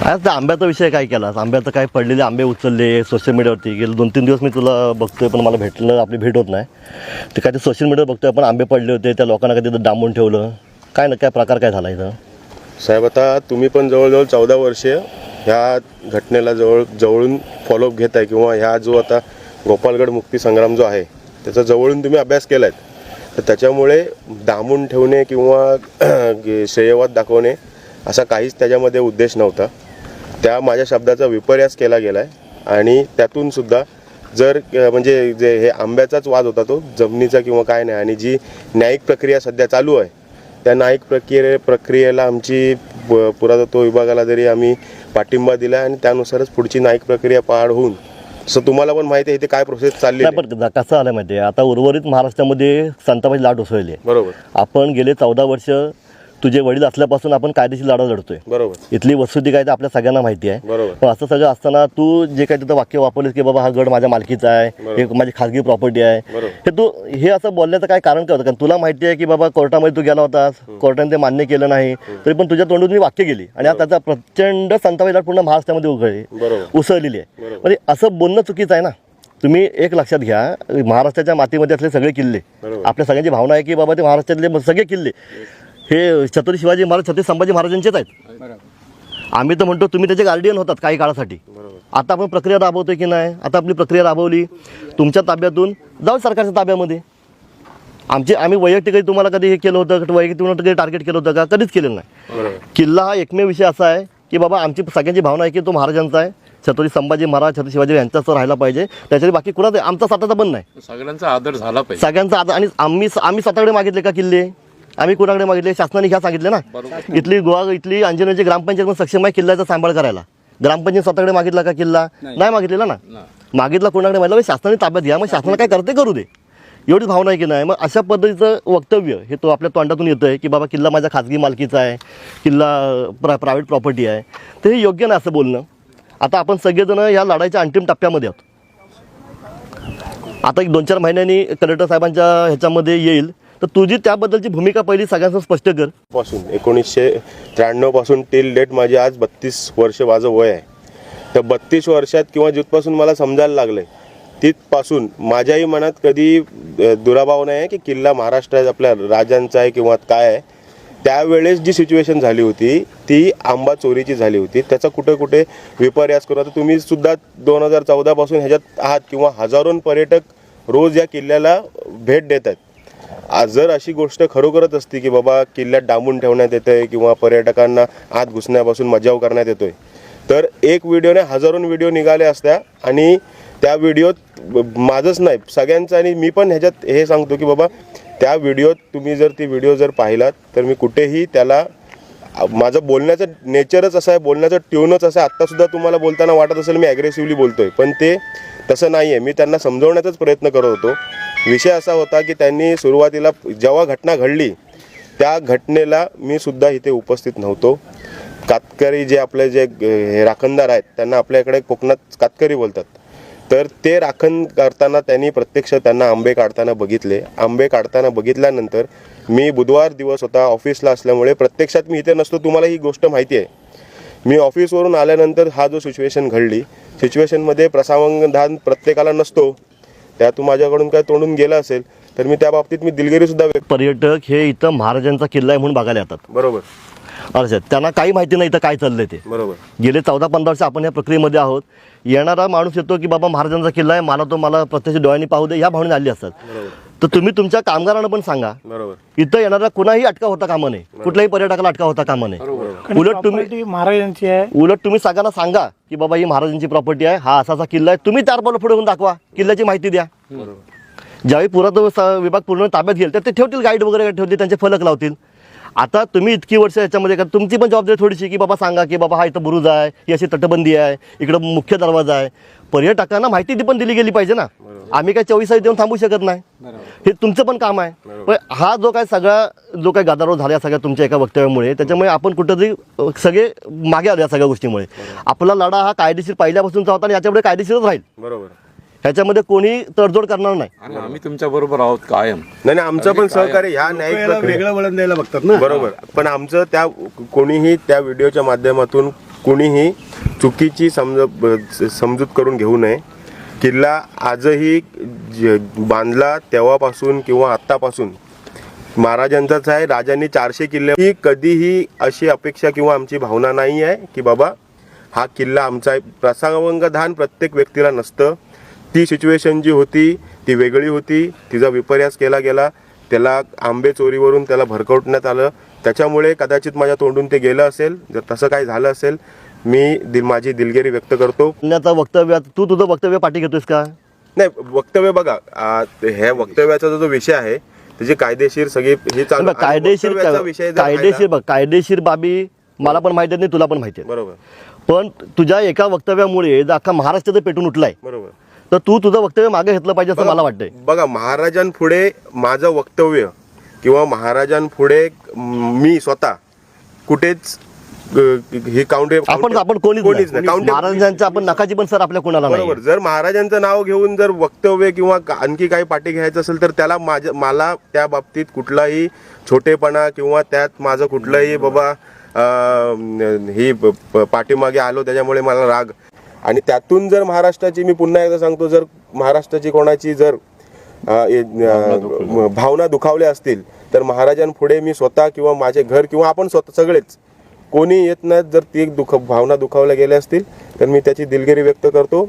आज त्या आंब्याचा विषय काय केला? आंब्याचं काय पडलेले आंबे उचलले सोशल मीडियावरती. गेले 2-3 दिवस मी तुला बघतोय पण मला भेटलं, आपली भेट होत नाही. ते काय ते सोशल मीडियावर बघतोय पण आंबे पडले होते, त्या लोकांना काय तिथं डांबून ठेवलं. काय ना काय प्रकार काय झाला इथं? साहेब, आता तुम्ही पण जवळजवळ 14 वर्षे ह्या घटनेला जवळून फॉलोअप घेत आहे किंवा ह्या जो आता गोपालगड मुक्ती संग्राम जो आहे त्याचा जवळून तुम्ही अभ्यास केला आहे. तर त्याच्यामुळे डांबून ठेवणे किंवा श्रेयवाद दाखवणे असा काहीच त्याच्यामध्ये उद्देश नव्हता. त्या माझ्या शब्दाचा विपर्यास केला गेला आहे आणि त्यातून सुद्धा जर म्हणजे जे हे आंब्याचाच वाद होता तो जमिनीचा किंवा काय नाही. आणि जी न्यायिक प्रक्रिया सध्या चालू आहे त्या न्यायिक प्रक्रियेला आमची पुरातत्व विभागाला जरी आम्ही पाठिंबा दिला आणि त्यानुसारच पुढची न्यायिक प्रक्रिया पार होऊन, असं तुम्हाला पण माहिती आहे इथे काय प्रोसेस चालली आहे. पण कसं आलं माहिती आहे, आता उर्वरित महाराष्ट्रामध्ये संतापाची लाट उसळली आहे. बरोबर. आपण गेले 14 वर्ष तुझे वडील असल्यापासून आपण कायदेशीर लढा लढतोय. बरोबर. इथली वस्तुस्थिती काय ते आपल्या सगळ्यांना माहिती आहे. बरोबर. पण असं सगळं असताना तू जे काय तिथं वाक्य वापरलेस की बाबा हा गड माझ्या मालकीचा आहे, हे माझी खासगी प्रॉपर्टी आहे, हे तू हे असं बोलण्याचं काय कारण काय होतं? कारण तुला माहिती आहे की बाबा कोर्टामध्ये तू गेला होतास, कोर्टाने ते मान्य केलं नाही, तरी पण तुझ्या तोंडून मी वाक्य गेली आणि आता त्याचा प्रचंड संतापाची लाट पूर्ण महाराष्ट्रामध्ये उसळलेली आहे. म्हणजे असं बोलणं चुकीचं आहे ना. तुम्ही एक लक्षात घ्या, महाराष्ट्राच्या मातीमध्ये असले सगळे किल्ले, आपल्या सगळ्यांची भावना आहे की बाबा ते महाराष्ट्रातले सगळे किल्ले हे छत्रपती शिवाजी महाराज, छत्रपती संभाजी महाराजांचेच आहेत. आम्ही तर म्हणतो तुम्ही त्याचे गार्डियन होतात काही काळासाठी. आता आपण प्रक्रिया राबवतोय की नाही? आता आपली प्रक्रिया राबवली, तुमच्या ताब्यातून जाऊ सरकारच्या ताब्यामध्ये. आम्ही वैयक्तिकही तुम्हाला कधी हे केलं होतं, वैयक्तिक तुम्हाला कधी टार्गेट केलं होतं का? कधीच केलेलं नाही. किल्ला हा एकमेव विषय असा आहे की बाबा आमची सगळ्यांची भावना आहे की तो महाराजांचा आहे, छत्रपती संभाजी महाराज, छत्रपती शिवाजी यांचाच राहायला पाहिजे. त्याच्यात बाकी कुणाचा आमचा स्वतःचा पण नाही. सगळ्यांचा आदर झाला पाहिजे, सगळ्यांचा आदर. आणि आम्ही स्वतःकडे मागितले का किल्ले? आम्ही कुणाकडे मागितले? शासनाने घ्या सांगितले ना. इथली अंजनेची ग्रामपंचायत पण सक्षम आहे किल्ल्याचा सांभाळ करायला. ग्रामपंचायत स्वतःकडे मागितला का किल्ला? नाही मागितलेला ना. मागितला कोणाकडे मागितला? शासनाने ताब्यात घ्या, मग शासनाला काय करते करू दे, एवढीच भावना आहे की नाही. मग अशा पद्धतीचं वक्तव्य हे तो आपल्या तोंडातून येतं आहे की बाबा किल्ला माझ्या खाजगी मालकीचा आहे, किल्ला प्रायव्हेट प्रॉपर्टी आहे. तर हे योग्य नाही असं बोलणं. आता आपण सगळेजण या लढाईच्या अंतिम टप्प्यामध्ये आहोत. आता एक 2-4 महिन्यांनी कलेक्टर साहेबांच्या ह्याच्यामध्ये येईल, तर तुझी त्याबद्दलची भूमिका पहिली सगळ्यांना स्पष्ट कर. पासून 1993 पासून टिल डेट माझे आज 32 वर्ष माझं वय आहे. तर 32 वर्षात किंवा जिथपासून मला समजायला लागलंय तिथपासून माझ्याही मनात कधी दुराभाव नाही आहे की किल्ला महाराष्ट्रात आपल्या राजांचा आहे किंवा काय आहे. त्यावेळेस जी सिच्युएशन झाली होती ती आंबा चोरीची झाली होती. त्याचा कुठे कुठे विपर्यास करू. आता तुम्ही सुद्धा 2014 पासून ह्याच्यात आहात किंवा हजारों पर्यटक रोज या किल्ल्याला भेट देत आहेत. आज जर अशी गोष्ट खरोखरच असती की बाबा किल्ल्यात डांबून ठेवण्यात येतंय किंवा पर्यटकांना आत घुसण्यापासून मजाव करण्यात येतोय, तर एक व्हिडिओने हजारों व्हिडिओ निघाले असत्या. आणि त्या व्हिडिओत माझंच नाही सगळ्यांचं, आणि मी पण ह्याच्यात हे सांगतो की बाबा त्या व्हिडिओत तुम्ही जर ती व्हिडिओ जर पाहिलात तर मी कुठेही त्याला, माझं बोलण्याचं नेचरच असं आहे, बोलण्याचं ट्यूनच असं आहे. आत्तासुद्धा तुम्हाला बोलताना वाटत असेल मी ॲग्रेसिव्हली बोलतोय, पण ते तसं नाही आहे. मी त्यांना समजवण्याचाच प्रयत्न करत होतो. विषय असा होता की त्यांनी सुरुवातीला जेव्हा घटना घडली त्या घटनेला मी सुद्धा इथे उपस्थित नव्हतो. कातकरी जे आपले जे राखणदार आहेत त्यांना आपल्याकडे कोकणात कातकरी बोलतात, तर ते राखण करताना त्यांनी प्रत्यक्ष त्यांना आंबे काढताना बघितले. आंबे काढताना बघितल्यानंतर मी बुधवार दिवस होता, ऑफिसला असल्यामुळे प्रत्यक्षात मी इथे नसतो. तुम्हाला ही गोष्ट माहिती आहे. मी ऑफिसवरून आल्यानंतर हा जो सिच्युएशन घडली, सिच्युएशनमध्ये प्रसावधान प्रत्येकाला नसतो. त्यातून माझ्याकडून काय तोंडून गेलं असेल तर मी त्या बाबतीत मी दिलगिरी सुद्धा पर्यटक हे इथं महाराजांचा किल्ला आहे म्हणून बघायला येतात. बरोबर. अच्छा, त्यांना काही माहिती नाही इथं काय चाललंय ते. बरोबर. गेले 14-15 वर्ष आपण या प्रक्रियेमध्ये आहोत. येणारा माणूस येतो की बाबा महाराजांचा किल्ला आहे, मला प्रत्यक्ष डोळ्यांनी पाहू दे, ह्या भावनेने आली असतात. तर तुम्ही तुमच्या कामगारांना पण सांगा, इथं येणारा कुणाही अटका होता कामा नये, कुठल्याही पर्यटकाला अटका होता कामा नये. उलट तुम्ही सगळ्यांना सांगा की बाबा ही महाराजांची प्रॉपर्टी आहे, हा असा किल्ला आहे. तुम्ही 4 पावलं पुढे होऊन दाखवा, किल्ल्याची माहिती द्या. ज्यावेळी पुरातत्व विभाग पूर्ण ताब्यात घेईल तर ते ठेवतील, गाईड वगैरे ठेवतील, त्यांचे फलक लावतील. आता तुम्ही इतकी वर्ष याच्यामध्ये का तुमची पण जबाबदारी थोडीशी की बाबा सांगा की बाबा हा इथं बुरुज आहे, ही अशी तटबंदी आहे, इकडं मुख्य दरवाजा आहे. पर्यटकांना माहिती ती पण दिली गेली पाहिजे ना. आम्ही काय 24 तास देऊन थांबू शकत नाही. हे तुमचं पण काम आहे. पण हा जो काय गदारोळ झाला सगळ्या तुमच्या एका वक्तव्यामुळे, त्याच्यामुळे आपण कुठंतरी सगळे मागे आलो या सगळ्या गोष्टीमुळे. आपला लढा हा कायदेशीर पहिल्यापासूनचा होता आणि याच्यापुढे कायदेशीरच राहील. बरोबर. ह्याच्यामध्ये कोणी तडजोड करणार नाही. आणि आम्ही तुमच्या बरोबर आहोत कायम. नाही आमचं पण सहकार्य ह्या न्यायिक प्रक्रियेत वेगळं वळण द्यायला बघतात ना. बरोबर. पण आमचं कोणीही त्या व्हिडिओच्या माध्यमातून कोणीही चुकीची समजूत करून घेऊ नये. किल्ला आजही बांधला तेव्हापासून किंवा आत्तापासून महाराजांचाच आहे. राजांनी 400 किल्ले, ही कधीही अशी अपेक्षा किंवा आमची भावना नाही आहे की बाबा हा किल्ला आमचा आहे. प्रसंगावधान प्रत्येक व्यक्तीला नसतं. ती सिच्युएशन जी होती ती वेगळी होती. तिचा विपर्यास केला गेला. त्याला आंबे चोरीवरून त्याला भरकवण्यात आलं. त्याच्यामुळे कदाचित माझ्या तोंडून ते गेलं असेल. जर तसं काही झालं असेल मी माझी दिलगिरी व्यक्त करतो. वक्तव्य तू तुझं वक्तव्य पाठी घेतोस का? नाही, वक्तव्य बघा, ह्या वक्तव्याचा जो विषय आहे त्याची कायदेशीर सगळी हे चालू आहे. कायदेशीर बाबी मला पण माहिती नाही, तुला पण माहिती आहे. बरोबर. पण तुझ्या एका वक्तव्यामुळे जर अख्खा महाराष्ट्र पेटून उठलाय, बरोबर, तर तू तुझं वक्तव्य मागे घेतलं पाहिजे असं मला वाटतंय. बघा, महाराजांपुढे माझं वक्तव्य किंवा महाराजांपुढे मी स्वतः कुठेच हे आपण कोणीच नाही. महाराजांचं आपण नकाची पण सर आपल्या कोणाला नाही. बरोबर. जर महाराजांचं नाव घेऊन जर वक्तव्य किंवा आणखी काही पाठी घ्यायचं असेल तर त्याला मला त्या बाबतीत कुठलाही छोटेपणा किंवा त्यात माझं कुठलंही बाबा ही पाठीमागे आलो त्याच्यामुळे मला राग. आणि त्यातून जर महाराष्ट्राची, मी पुन्हा एकदा सांगतो, जर महाराष्ट्राची कोणाची जर भावना दुखावल्या असतील तर महाराजांपुढे मी स्वतः किंवा माझे घर किंवा आपण स्वतः सगळेच कोणी येत नाहीत. जर ती भावना दुखावल्या गेल्या असतील तर मी त्याची दिलगिरी व्यक्त करतो.